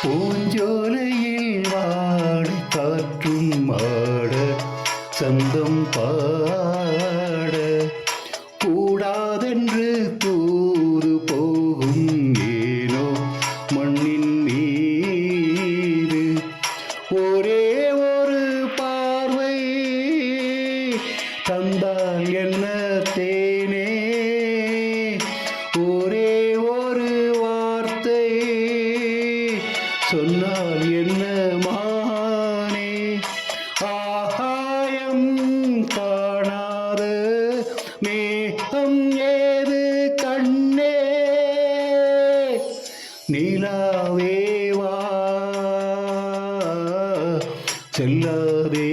பூஞ்சோலையில் வாடை காற்றும் மாட சந்தம் பாட கூடாதென்று தூது போகும் ஏனோ மண்ணின் மீது ஒரே ஒரு பார்வை தந்தால் என்ன தேனே ஒரே ஒரு வார்த்தை சொன்னால் என்ன மானே ஆகாயம் காணாத மேகம் ஏது கண்ணே நிலாவே வா செல்லாதே